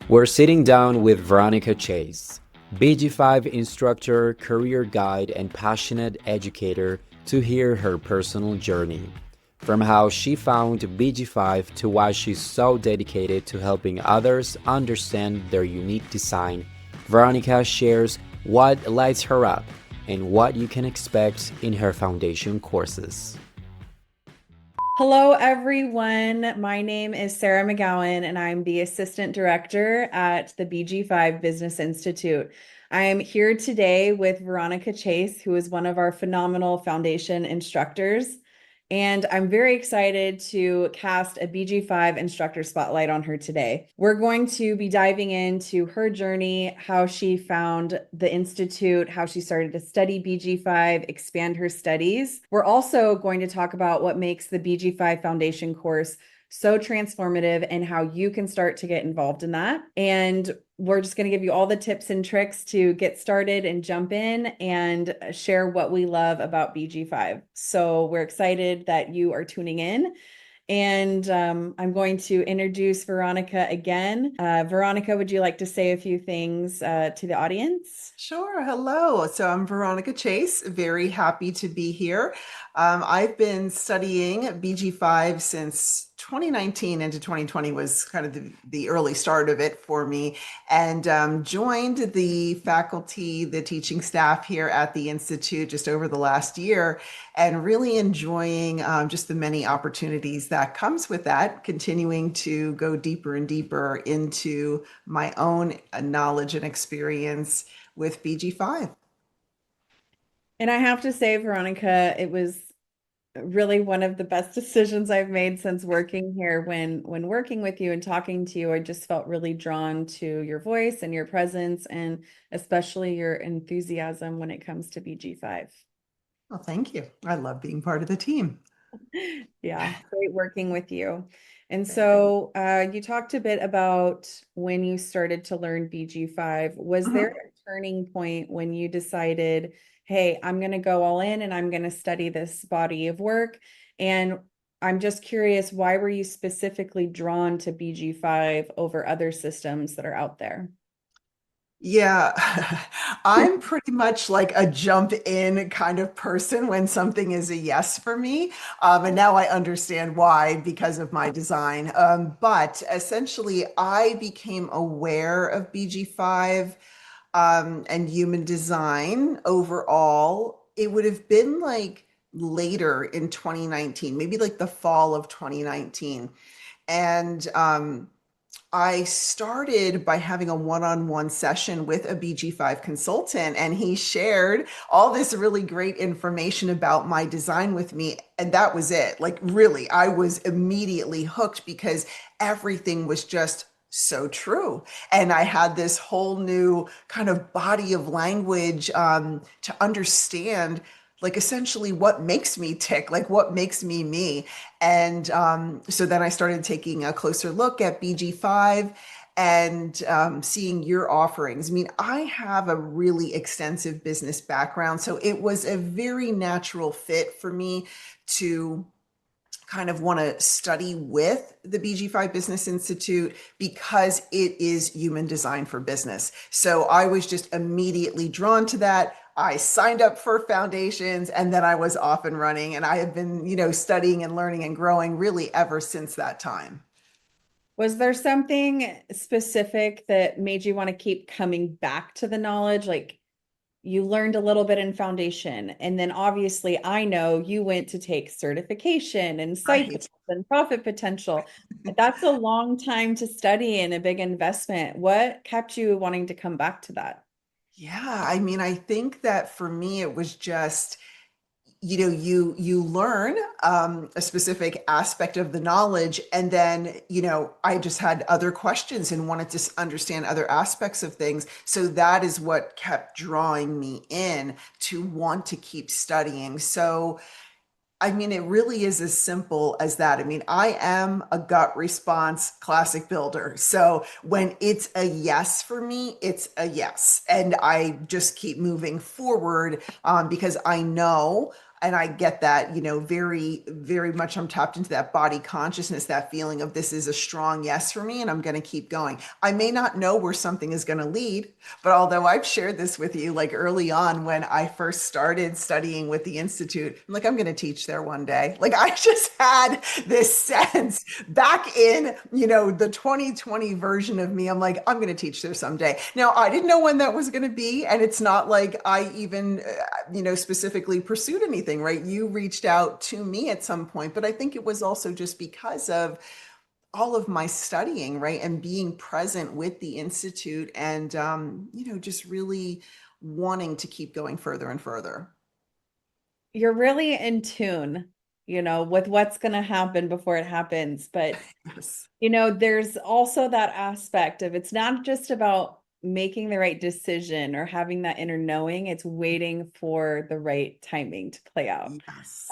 We're sitting down with Veronica Chase, BG5 instructor, career guide, and passionate educator to hear her personal journey. From how she found BG5 to why she's so dedicated to helping others understand their unique design, Veronica shares what lights her up and what you can expect in her foundation courses. Hello, everyone. My name is Sarah McGowan, and I'm the Assistant Director at the BG5 Business Institute. I am here today with Veronica Chase, who is one of our phenomenal foundation instructors. And I'm very excited to cast a BG5 instructor spotlight on her today. We're going to be diving into her journey, how she found the Institute, how she started to study BG5, expand her studies. We're also going to talk about what makes the BG5 Foundation course so transformative and how you can start to get involved in that. And we're just going to give you all the tips and tricks to get started and jump in and share what we love about BG5. So we're excited that you are tuning in. And I'm going to introduce Veronica again. Veronica, would you like to say a few things to the audience? Sure. Hello. So I'm Veronica Chase. Very happy to be here. I've been studying BG5 since 2019 into 2020 was kind of the early start of it for me, and joined the faculty, the teaching staff here at the Institute just over the last year, and really enjoying just the many opportunities that comes with that, continuing to go deeper and deeper into my own knowledge and experience with BG5. And I have to say, Veronica, it was really one of the best decisions I've made since working here. When working with you and talking to you, I just felt really drawn to your voice and your presence, and especially your enthusiasm when it comes to BG5. Well, thank you. I love being part of the team. Yeah, great working with you. And so you talked a bit about when you started to learn BG5. Was there Mhm. a turning point when you decided, hey, I'm going to go all in and I'm going to study this body of work? And I'm just curious, why were you specifically drawn to BG5 over other systems that are out there? Yeah, I'm pretty much like a jump in kind of person when something is a yes for me. And now I understand why because of my design. But essentially, I became aware of BG5 and human design overall. It would have been like later in 2019, maybe like the fall of 2019. And I started by having a one-on-one session with a BG5 consultant, and he shared all this really great information about my design with me. And that was it. Like, really, I was immediately hooked because everything was just so true. And I had this whole new kind of body of language to understand, like, essentially what makes me tick, like, what makes me me. And so then I started taking a closer look at BG5 and seeing your offerings. I mean, I have a really extensive business background, so it was a very natural fit for me to kind of want to study with the BG5 Business Institute because it is human design for business. So I was just immediately drawn to that. I signed up for foundations and then I was off and running. And I have been, studying and learning and growing really ever since that time. Was there something specific that made you want to keep coming back to the knowledge? Like you learned a little bit in foundation, and then obviously I know you went to take certification and cycles Right. and profit potential. That's a long time to study and a big investment. What kept you wanting to come back to that? Yeah. I mean, I think that for me, it was just, you learn a specific aspect of the knowledge, and then I just had other questions and wanted to understand other aspects of things, so that is what kept drawing me in to want to keep studying. So I mean, it really is as simple as that. I mean, I am a gut response classic builder. So when it's a yes for me, it's a yes. And I just keep moving forward because I know And I get that, very, very much I'm tapped into that body consciousness, that feeling of this is a strong yes for me and I'm going to keep going. I may not know where something is going to lead, but although I've shared this with you, like early on when I first started studying with the Institute, I'm like, I'm going to teach there one day. Like I just had this sense back in, the 2020 version of me. I'm like, I'm going to teach there someday. Now, I didn't know when that was going to be. And it's not like I even, specifically pursued anything, right? You reached out to me at some point, but I think it was also just because of all of my studying, right? And being present with the Institute and, just really wanting to keep going further and further. You're really in tune, with what's going to happen before it happens. But, Yes. there's also that aspect of it's not just about making the right decision or having that inner knowing, it's waiting for the right timing to play out. Yes.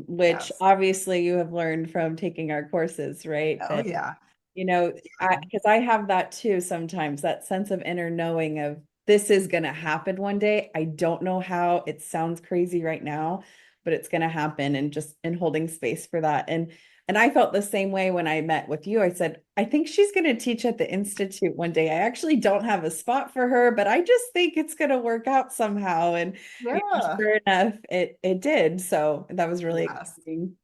Which Yes. obviously you have learned from taking our courses, right? Oh, But yeah. because I have that too sometimes, that sense of inner knowing of this is going to happen one day. I don't know how. It sounds crazy right now, but it's going to happen, and just in holding space for that. And I felt the same way when I met with you. I said, I think she's going to teach at the Institute one day. I actually don't have a spot for her, but I just think it's going to work out somehow. And Yeah. sure enough, it did. So that was really Yes. exciting.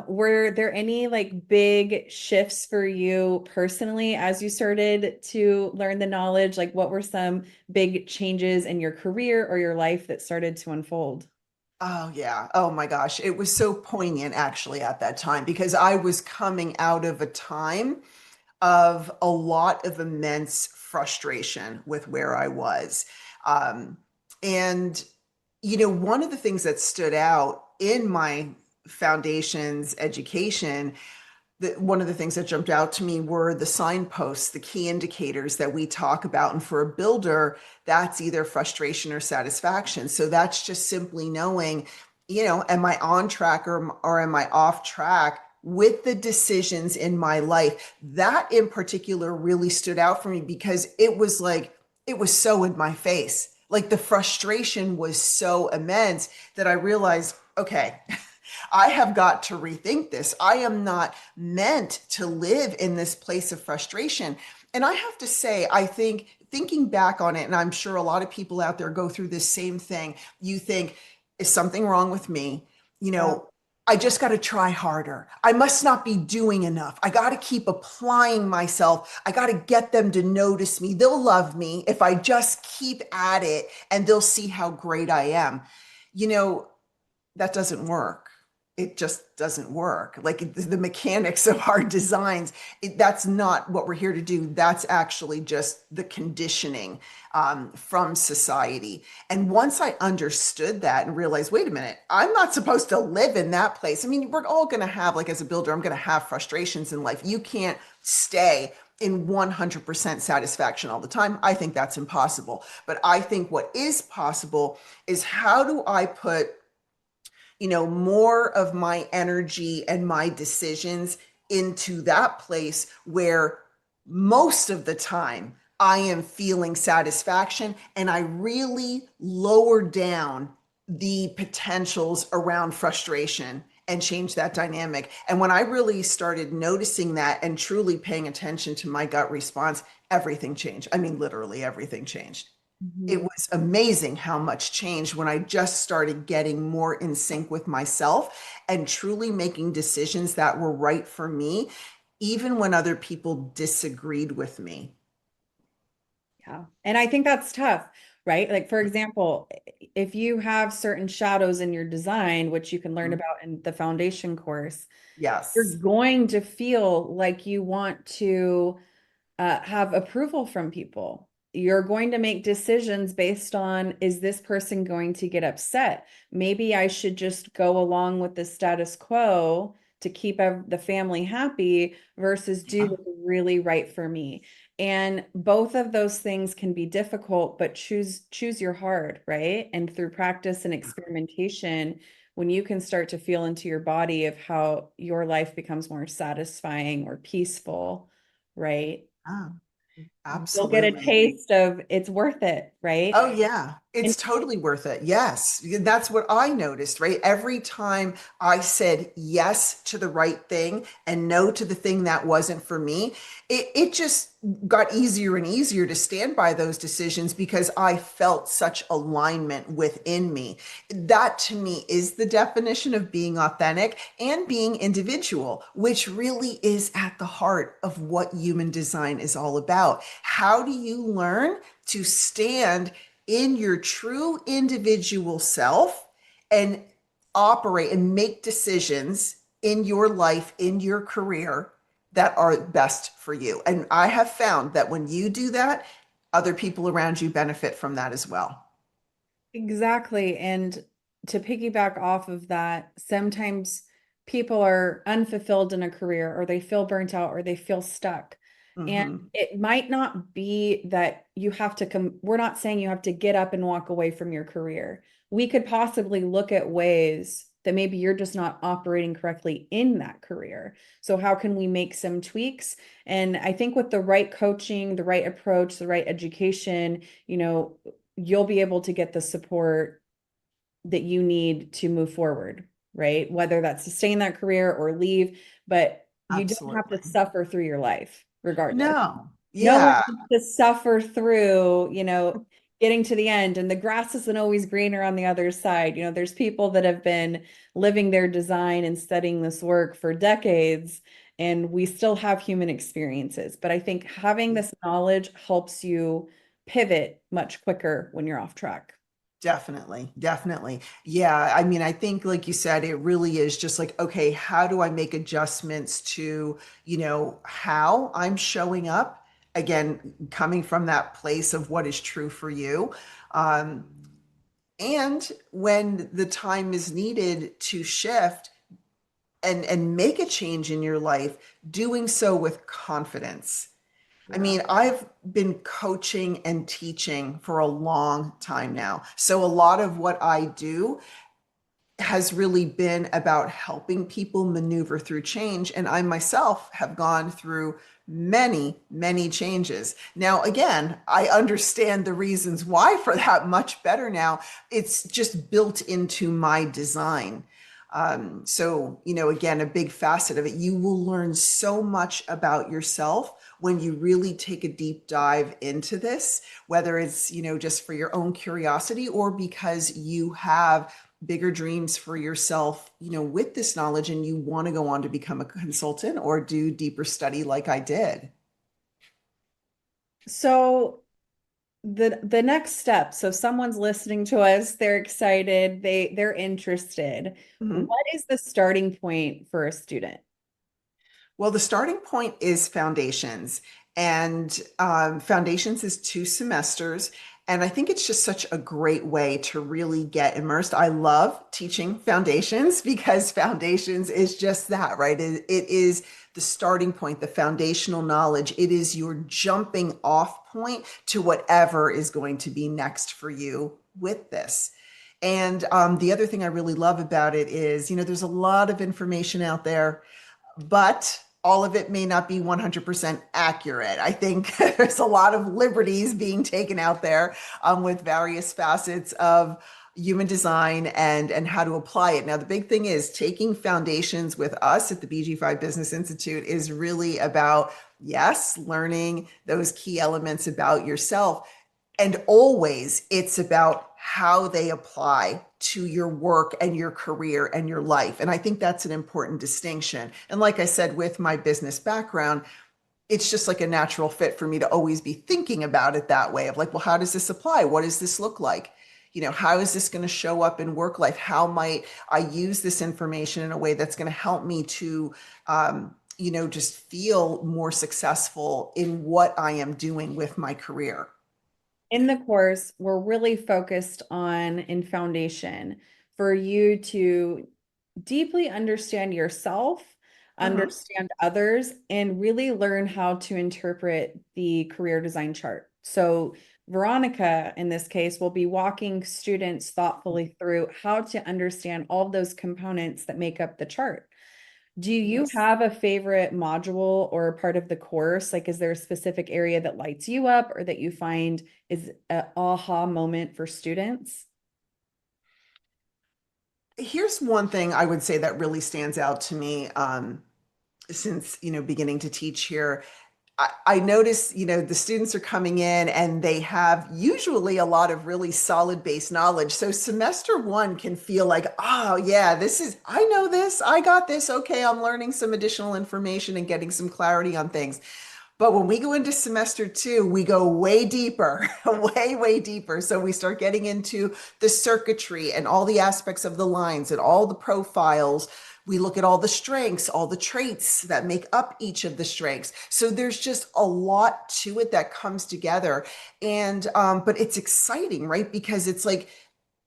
Were there any like big shifts for you personally as you started to learn the knowledge? Like what were some big changes in your career or your life that started to unfold? Oh, yeah. Oh, my gosh. It was so poignant actually at that time because I was coming out of a time of a lot of immense frustration with where I was. Um, and, one of the things that stood out in my foundation's education, that one of the things that jumped out to me were the signposts, the key indicators that we talk about. And for a builder, that's either frustration or satisfaction. So that's just simply knowing, am I on track or am I off track with the decisions in my life? That in particular really stood out for me because it was like, it was so in my face. Like the frustration was so immense that I realized, okay, I have got to rethink this. I am not meant to live in this place of frustration. And I have to say, I think thinking back on it, and I'm sure a lot of people out there go through this same thing, you think, is something wrong with me? You Yeah. know, I just got to try harder. I must not be doing enough. I got to keep applying myself. I got to get them to notice me. They'll love me if I just keep at it and they'll see how great I am. You know, that doesn't work. It just doesn't work. Like the mechanics of our designs, that's not what we're here to do. That's actually just the conditioning from society. And once I understood that and realized, wait a minute, I'm not supposed to live in that place. I mean, we're all going to have, like as a builder, I'm going to have frustrations in life. You can't stay in 100% satisfaction all the time. I think that's impossible. But I think what is possible is how do I put more of my energy and my decisions into that place where most of the time I am feeling satisfaction and I really lower down the potentials around frustration and change that dynamic. And when I really started noticing that and truly paying attention to my gut response, everything changed. I mean, literally everything changed. It Mhm. was amazing how much changed when I just started getting more in sync with myself and truly making decisions that were right for me, even when other people disagreed with me. Yeah. And I think that's tough, right? Like, for example, if you have certain shadows in your design, which you can learn about in the foundation course, you're Yes. going to feel like you want to have approval from people. You're going to make decisions based on, is this person going to get upset? Maybe I should just go along with the status quo to keep the family happy versus do Yeah. what's really right for me. And both of those things can be difficult, but choose your heart, right? And through practice and experimentation, when you can start to feel into your body of how your life becomes more satisfying or peaceful, right? Ah. you'll get a Absolutely. taste of it's worth it, right? Oh, yeah. And It's totally worth it. Yes. That's what I noticed, right? Every time I said yes to the right thing and no to the thing that wasn't for me, it just got easier and easier to stand by those decisions because I felt such alignment within me. That to me is the definition of being authentic and being individual, which really is at the heart of what human design is all about. How do you learn to stand in your true individual self and operate and make decisions in your life, in your career that are best for you? And I have found that when you do that, other people around you benefit from that as well. exactly. And to piggyback off of that, sometimes people are unfulfilled in a career or they feel burnt out or they feel stuck. And Mm-hmm. it might not be that you have to come, we're not saying you have to get up and walk away from your career. We could possibly look at ways that maybe you're just not operating correctly in that career. So how can we make some tweaks? And I think with the right coaching, the right approach, the right education, you'll be able to get the support that you need to move forward, right? Whether that's to stay in that career or leave, but you don't have to Absolutely. suffer through your life regardless. No. No one Yeah. wants to suffer through, getting to the end, and the grass isn't always greener on the other side. There's people that have been living their design and studying this work for decades, and we still have human experiences. But I think having this knowledge helps you pivot much quicker when you're off track. Definitely, definitely. Yeah, I mean, I think like you said, it really is just like, okay, how do I make adjustments to, how I'm showing up? Again, coming from that place of what is true for you. Um, and when the time is needed to shift and make a change in your life, doing so with confidence. I Yeah. mean, I've been coaching and teaching for a long time now. So a lot of what I do has really been about helping people maneuver through change. And I myself have gone through many, many changes. Now, again, I understand the reasons why for that much better now. It's just built into my design. So, again, a big facet of it, you will learn so much about yourself when you really take a deep dive into this, whether it's, just for your own curiosity or because you have bigger dreams for yourself, with this knowledge and you want to go on to become a consultant or do deeper study like I did. So the next step, so someone's listening to us, they're excited, they're interested. Mhm. What is the starting point for a student? Well, the starting point is foundations, and foundations is 2 semesters. And I think it's just such a great way to really get immersed. I love teaching foundations because foundations is just that, right? It is the starting point, the foundational knowledge. It is your jumping off point to whatever is going to be next for you with this. And the other thing I really love about it is, there's a lot of information out there, but all of it may not be 100% accurate. I think there's a lot of liberties being taken out there, with various facets of human design and how to apply it. Now, the big thing is taking foundations with us at the BG5 Business Institute is really about, yes, learning those key elements about yourself, and always it's about how they apply to your work and your career and your life. And I think that's an important distinction. And like I said, with my business background, it's just like a natural fit for me to always be thinking about it that way of like, well, how does this apply? What does this look like? How is this going to show up in work life? How might I use this information in a way that's going to help me to, just feel more successful in what I am doing with my career? In the course, we're really focused on in foundation for you to deeply understand yourself, Mhm. understand others, and really learn how to interpret the career design chart. So, Veronica, in this case, will be walking students thoughtfully through how to understand all of those components that make up the chart. Do you Yes. have a favorite module or part of the course? Like, is there a specific area that lights you up or that you find is an aha moment for students? Here's one thing I would say that really stands out to me, since, beginning to teach here. I notice, the students are coming in and they have usually a lot of really solid base knowledge. So semester one can feel like, oh yeah, I know this, I got this. Okay, I'm learning some additional information and getting some clarity on things. But when we go into semester two, we go way deeper, way, way deeper. So we start getting into the circuitry and all the aspects of the lines and all the profiles. We look at all the strengths, all the traits that make up each of the strengths. So there's just a lot to it that comes together. And, but it's exciting, right? Because it's like,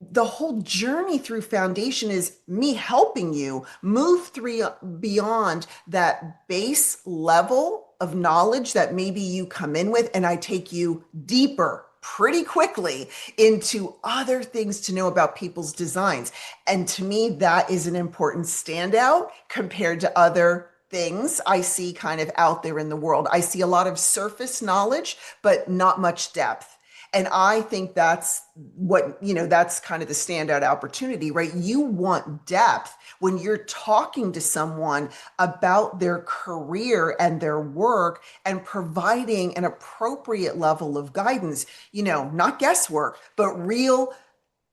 the whole journey through foundation is me helping you move through beyond that base level of knowledge that maybe you come in with, and I take you deeper pretty quickly into other things to know about people's designs. And to me, that is an important standout compared to other things I see kind of out there in the world. I see a lot of surface knowledge, but not much depth. And I think that's that's kind of the standout opportunity, right? You want depth when you're talking to someone about their career and their work and providing an appropriate level of guidance, not guesswork, but real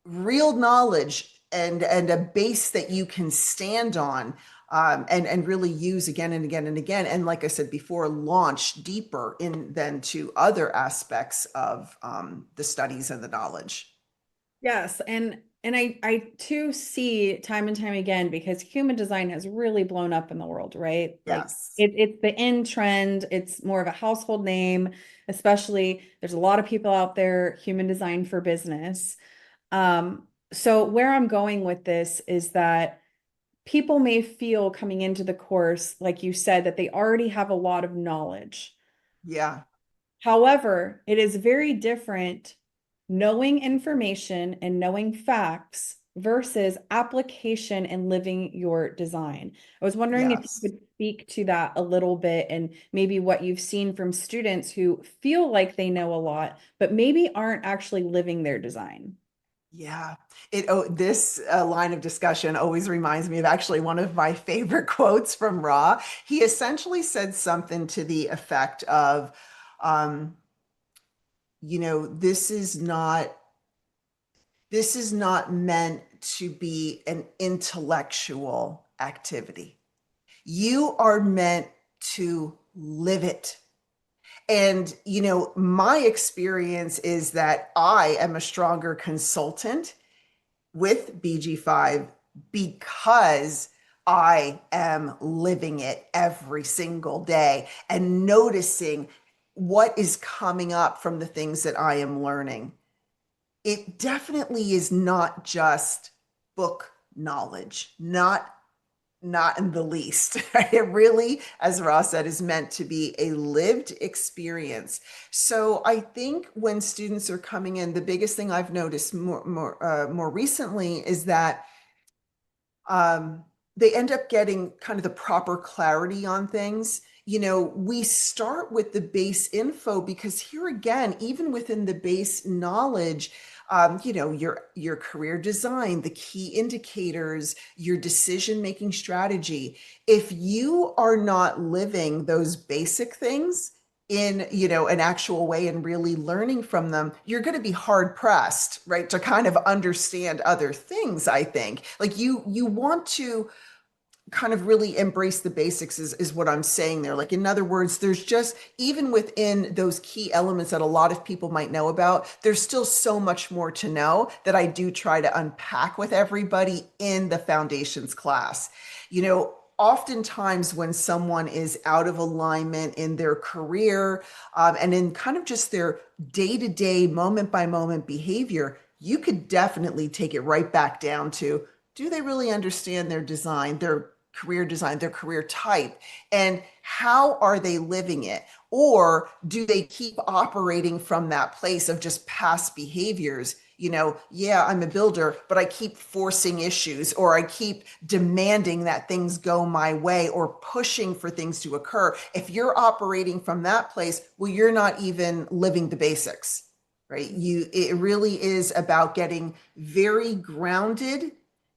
knowledge and a base that you can stand on, and really use again and again and again. And like I said before, launch deeper in than to other aspects of the studies and the knowledge. Yes, and I too see time and time again because human design has really blown up in the world, right? Like Yes. it's the in trend, it's more of a household name, especially there's a lot of people out there, human design for business. So where I'm going with this is that people may feel coming into the course, like you said, that they already have a lot of knowledge. Yeah. However, it is very different knowing information and knowing facts versus application and living your design. I was wondering if you Yes. could speak to that a little bit and maybe what you've seen from students who feel like they know a lot, but maybe aren't actually living their design. Yeah. This line of discussion always reminds me of actually one of my favorite quotes from Ra. He essentially said something to the effect of, um, this is not meant to be an intellectual activity. You are meant to live it. And, my experience is that I am a stronger consultant with BG5 because I am living it every single day and noticing what is coming up from the things that I am learning. It definitely is not just book knowledge, not in the least. It really, as Ross said, is meant to be a lived experience. So I think when students are coming in, the biggest thing I've noticed more recently is that they end up getting kind of the proper clarity on things. We start with the base info because here again, even within the base knowledge, your career design, the key indicators, your decision making strategy. If you are not living those basic things in an actual way and really learning from them, you're going to be hard pressed, right, to kind of understand other things. I think like you want to kind of really embrace the basics is what I'm saying there. Like, in other words, there's just, even within those key elements that a lot of people might know about, there's still so much more to know that I do try to unpack with everybody in the foundations class. Oftentimes when someone is out of alignment in their career, and in kind of just their day-to-day, moment-by-moment behavior, you could definitely take it right back down to, do they really understand their design, their career type, and how are they living it? Or do they keep operating from that place of just past behaviors? Yeah, I'm a builder, but I keep forcing issues, or I keep demanding that things go my way, or pushing for things to occur. If you're operating from that place, well, you're not even living the basics, right? It really is about getting very grounded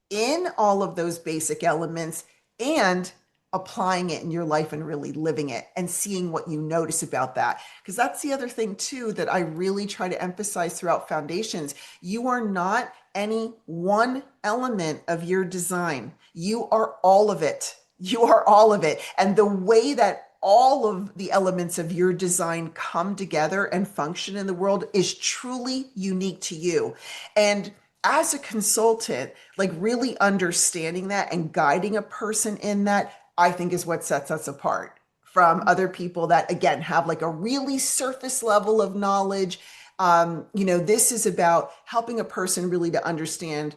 in all of those basic elements and applying it in your life and really living it and seeing what you notice about that. Because that's the other thing too that I really try to emphasize throughout foundations. You are not any one element of your design. You are all of it. You are all of it. And the way that all of the elements of your design come together and function in the world is truly unique to you. And as a consultant, like really understanding that and guiding a person in that, I think is what sets us apart from other people that, again, have like a really surface level of knowledge. This is about helping a person really to understand,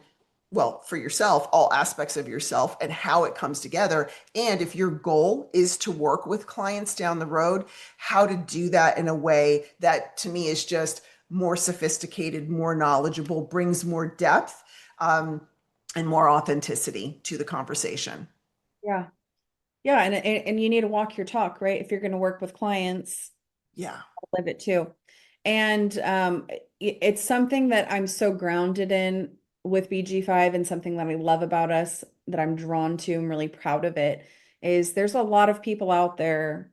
well, for yourself, all aspects of yourself and how it comes together. And if your goal is to work with clients down the road, how to do that in a way that to me is just more sophisticated, more knowledgeable, brings more depth, and more authenticity to the conversation. Yeah. Yeah. And you need to walk your talk, right? If you're going to work with clients, Yeah. live it too. And it's something that I'm so grounded in with BG5, and something that I love about us, that I'm drawn to, I'm really proud of it, is there's a lot of people out there,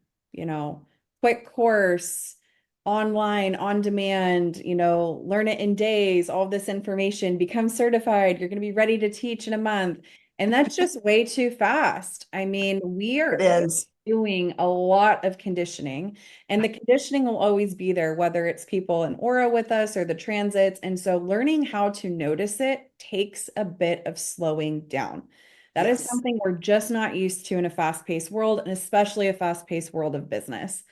quick course, online, on demand, learn it in days, all this information, become certified, you're going to be ready to teach in a month. And that's just way too fast. I mean, we It are is. doing a lot of conditioning, and the conditioning will always be there, whether it's people in aura with us or the transits. And so learning how to notice it takes a bit of slowing down. That is Yes. something we're just not used to in a fast-paced world, and especially a fast-paced world of business.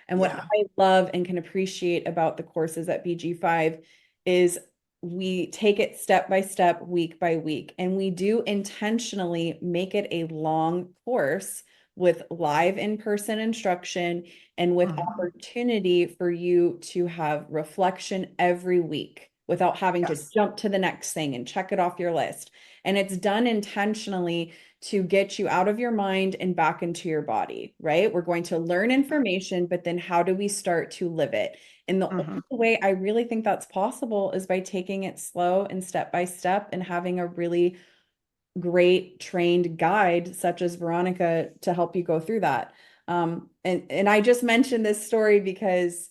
And what Yeah. I love and can appreciate about the courses at BG5 is we take it step by step, week by week, and we do intentionally make it a long course with live in-person instruction and with Mhm. opportunity for you to have reflection every week without having to Yes. jump to the next thing and check it off your list. And it's done intentionally to get you out of your mind and back into your body, right? We're going to learn information, but then how do we start to live it? And the only Mhm. way I really think that's possible is by taking it slow and step by step, and having a really great trained guide such as Veronica to help you go through that. And I just mentioned this story because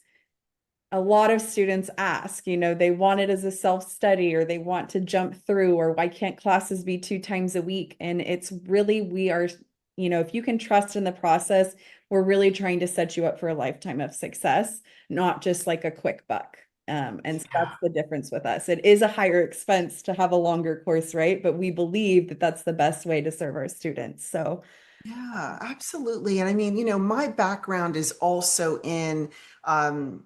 a lot of students ask, they want it as a self-study, or they want to jump through, or why can't classes be 2 times a week? And it's really, we are, if you can trust in the process, we're really trying to set you up for a lifetime of success, not just like a quick buck. And so Yeah. that's the difference with us. It is a higher expense to have a longer course, right? But we believe that that's the best way to serve our students. So Yeah, absolutely. And I mean, my background is also in um,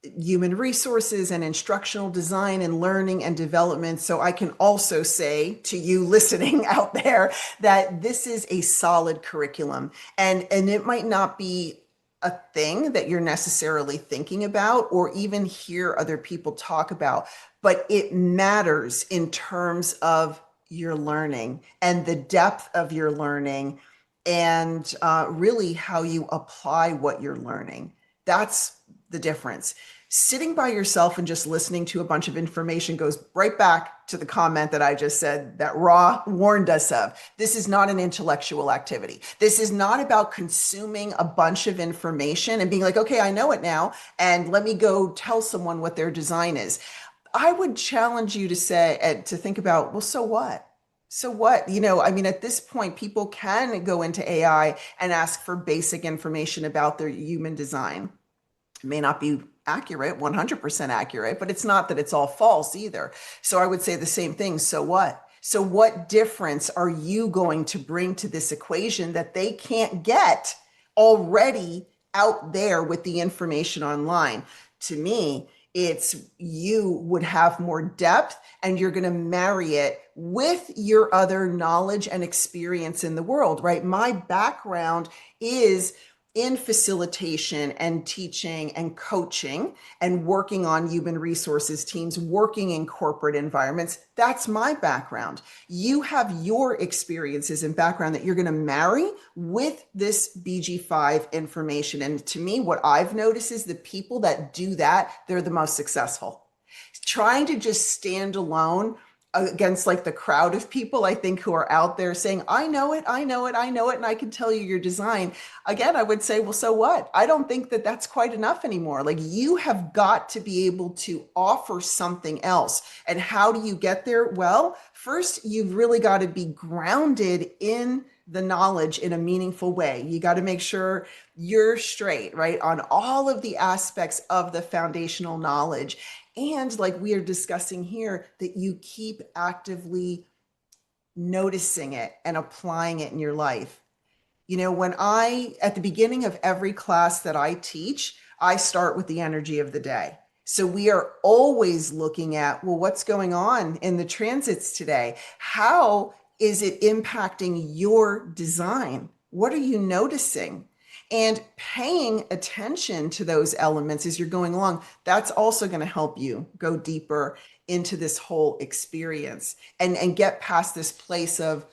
human resources and instructional design and learning and development. So I can also say to you listening out there that this is a solid curriculum, and it might not be a thing that you're necessarily thinking about or even hear other people talk about, but it matters in terms of your learning and the depth of your learning, and really how you apply what you're learning. That's the difference. Sitting by yourself and just listening to a bunch of information goes right back to the comment that I just said that Ra warned us of. This is not an intellectual activity. This is not about consuming a bunch of information and being like, okay, I know it now, and let me go tell someone what their design is. I would challenge you to say and to think about, well, so what? So what? I mean, at this point, people can go into AI and ask for basic information about their human design. It may not be accurate, 100% accurate, but it's not that it's all false either. So I would say the same thing. So what? So what difference are you going to bring to this equation that they can't get already out there with the information online? To me, it's you would have more depth, and you're going to marry it with your other knowledge and experience in the world, right? My background is in facilitation and teaching and coaching and working on human resources teams, working in corporate environments. That's my background. You have your experiences and background that you're going to marry with this BG5 information. And to me, what I've noticed is the people that do that, they're the most successful. Trying to just stand alone against like the crowd of people, I think, who are out there saying, I know it, I know it, I know it, and I can tell you your design. Again, I would say, well, so what? I don't think that that's quite enough anymore. Like, you have got to be able to offer something else. And how do you get there? Well, first, you've really got to be grounded in the knowledge in a meaningful way. You got to make sure you're straight, right, on all of the aspects of the foundational knowledge. And like we are discussing here, that you keep actively noticing it and applying it in your life. At the beginning of every class that I teach, I start with the energy of the day. So we are always looking at, well, what's going on in the transits today? How is it impacting your design? What are you noticing? And paying attention to those elements as you're going along, that's also going to help you go deeper into this whole experience and get past this place of,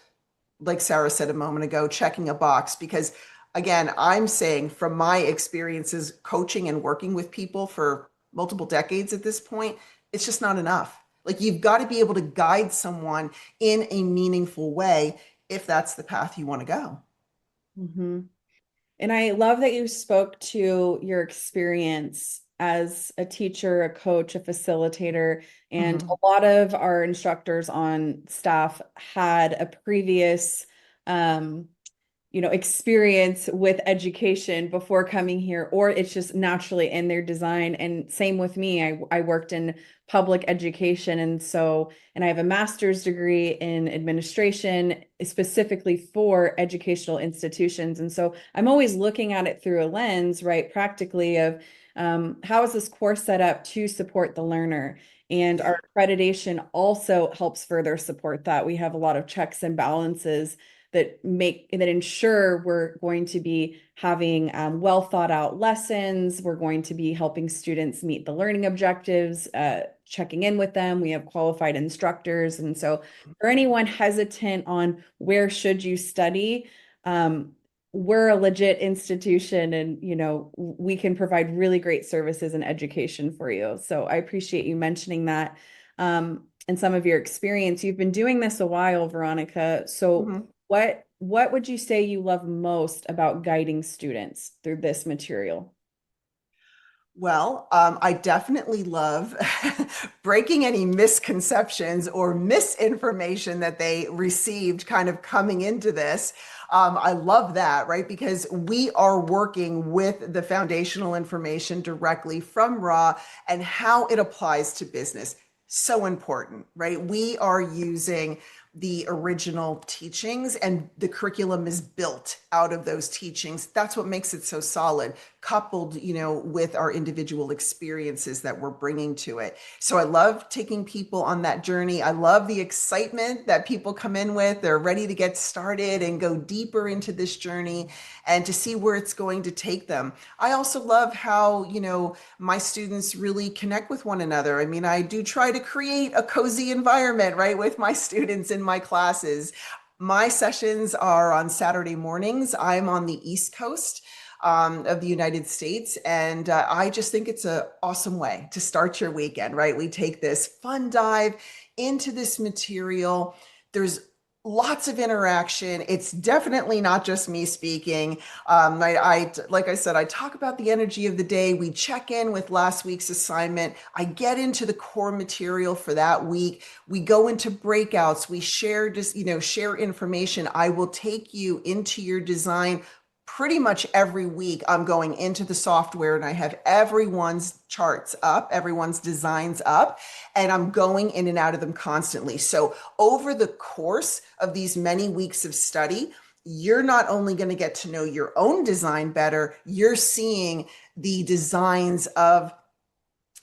like Sarah said a moment ago, checking a box. Because again, I'm saying from my experiences coaching and working with people for multiple decades at this point, it's just not enough. Like, you've got to be able to guide someone in a meaningful way if that's the path you want to go. Mm-hmm. And I love that you spoke to your experience as a teacher, a coach, a facilitator, and Mhm. a lot of our instructors on staff had a previous experience with education before coming here, or it's just naturally in their design. And same with me. I worked in public education, and I have a master's degree in administration specifically for educational institutions. And so I'm always looking at it through a lens, right, practically of how is this course set up to support the learner? And Yeah. our accreditation also helps further support that. We have a lot of checks and balances that ensure we're going to be having well thought out lessons. We're going to be helping students meet the learning objectives, checking in with them. We have qualified instructors. And so for anyone hesitant on where should you study, we're a legit institution, and we can provide really great services and education for you. So I appreciate you mentioning that. And some of your experience. You've been doing this a while, Veronica. So Mhm. what would you say you love most about guiding students through this material? Well, I definitely love breaking any misconceptions or misinformation that they received kind of coming into this. I love that, right? Because we are working with the foundational information directly from Raw and how it applies to business. So important, right? We are using the original teachings, and the curriculum is built out of those teachings. That's what makes it so solid, coupled, with our individual experiences that we're bringing to it. So I love taking people on that journey. I love the excitement that people come in with. They're ready to get started and go deeper into this journey and to see where it's going to take them. I also love how, my students really connect with one another. I mean, I do try to create a cozy environment, right, with my students in my classes. My sessions are on Saturday mornings. I'm on the East Coast of the United States. And I just think it's an awesome way to start your weekend, right? We take this fun dive into this material. There's lots of interaction. It's definitely not just me speaking. Like I said, I talk about the energy of the day. We check in with last week's assignment. I get into the core material for that week. We go into breakouts. We share share information. I will take you into your design. Pretty much every week, I'm going into the software and I have everyone's charts up, everyone's designs up, and I'm going in and out of them constantly. So over the course of these many weeks of study, you're not only going to get to know your own design better, you're seeing the designs of,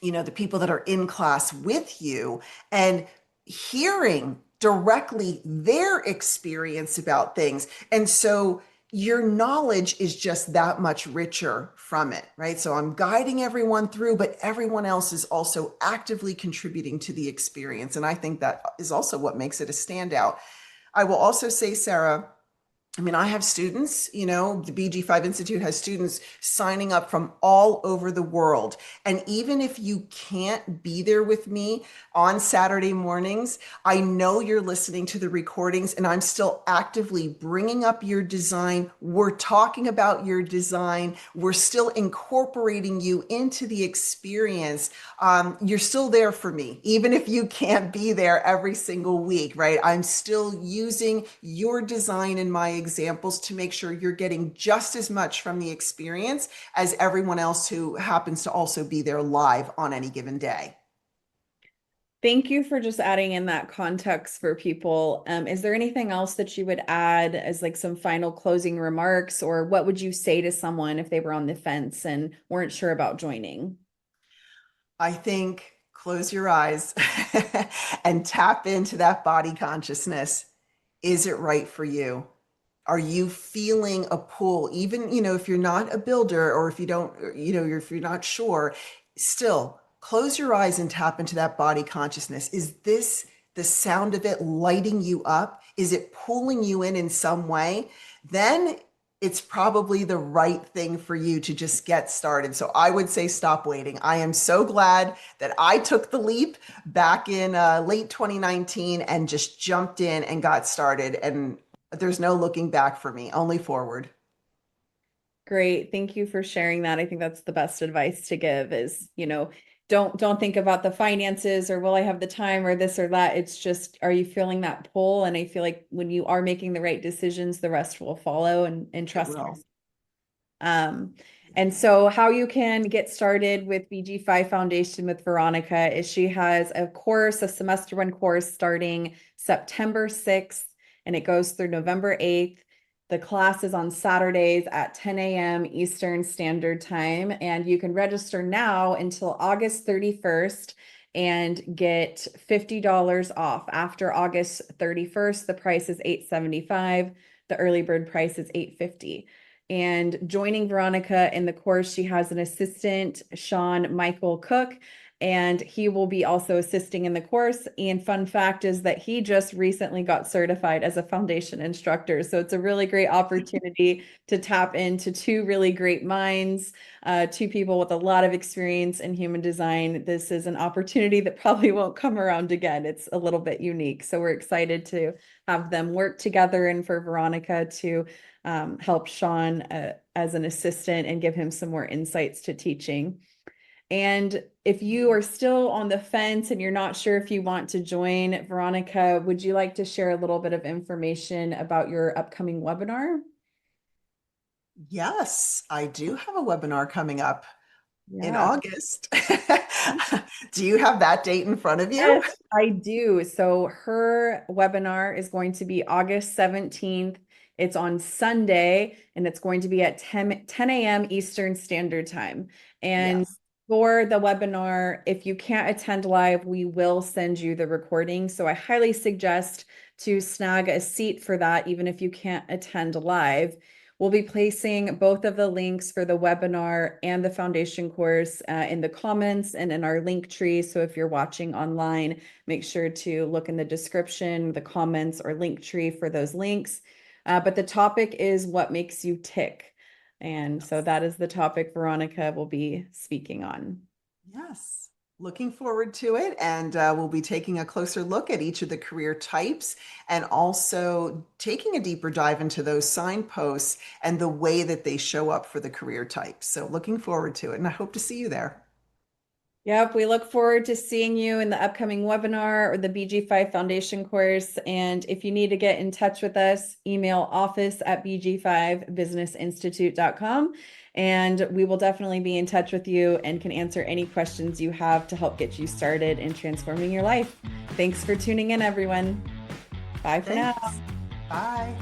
the people that are in class with you and hearing directly their experience about things. And so, your knowledge is just that much richer from it, right? So I'm guiding everyone through, but everyone else is also actively contributing to the experience. And I think that is also what makes it a standout. I will also say, Sarah, I mean, I have students, the BG5 Institute has students signing up from all over the world. And even if you can't be there with me on Saturday mornings, I know you're listening to the recordings and I'm still actively bringing up your design. We're talking about your design. We're still incorporating you into the experience. You're still there for me, even if you can't be there every single week, right? I'm still using your design in my examples to make sure you're getting just as much from the experience as everyone else who happens to also be there live on any given day. Thank you for just adding in that context for people. Is there anything else that you would add as like some final closing remarks, or what would you say to someone if they were on the fence and weren't sure about joining? I think close your eyes and tap into that body consciousness. Is it right for you? Are you feeling a pull? Even, if you're not a builder or if you don't, if you're not sure, still close your eyes and tap into that body consciousness. Is this the sound of it lighting you up? Is it pulling you in some way? Then it's probably the right thing for you to just get started. So I would say stop waiting. I am so glad that I took the leap back in late 2019 and just jumped in and got started. And there's no looking back for me, only forward. Great. Thank you for sharing that. I think that's the best advice to give is, don't think about the finances or will I have the time or this or that. It's just, are you feeling that pull? And I feel like when you are making the right decisions, the rest will follow and trust yourself. And so how you can get started with BG5 Foundation with Veronica is she has a course, a semester one course starting September 6th, and it goes through November 8th. The class is on Saturdays at 10 a.m. Eastern Standard Time, and you can register now until August 31st and get $50 off. After August 31st, the price is $875. The early bird price is $850. And joining Veronica in the course, she has an assistant, Sean Michael Cook, and he will be also assisting in the course. And fun fact is that he just recently got certified as a foundation instructor. So it's a really great opportunity to tap into two really great minds, two people with a lot of experience in human design. This is an opportunity that probably won't come around again. It's a little bit unique. So we're excited to have them work together and for Veronica to help Sean as an assistant and give him some more insights to teaching. And if you are still on the fence and you're not sure if you want to join, Veronica, would you like to share a little bit of information about your upcoming webinar? Yes, I do have a webinar coming up in Yeah. August. Do you have that date in front of you? Yes, I do. So her webinar is going to be August 17th. It's on Sunday and it's going to be at 10 a.m. Eastern Standard Time. And Yes. for the webinar, if you can't attend live, we will send you the recording. So I highly suggest to snag a seat for that, even if you can't attend live. We'll be placing both of the links for the webinar and the foundation course in the comments and in our link tree. So if you're watching online, make sure to look in the description, the comments, or link tree for those links. But the topic is what makes you tick. And so that is the topic Veronica will be speaking on. Yes. Looking forward to it. And we'll be taking a closer look at each of the career types and also taking a deeper dive into those signposts and the way that they show up for the career types. So looking forward to it. And I hope to see you there. Yep, we look forward to seeing you in the upcoming webinar or the BG5 Foundation course. And if you need to get in touch with us, email office@bg5businessinstitute.com. And we will definitely be in touch with you and can answer any questions you have to help get you started in transforming your life. Thanks for tuning in, everyone. Bye for now. Thanks. Bye.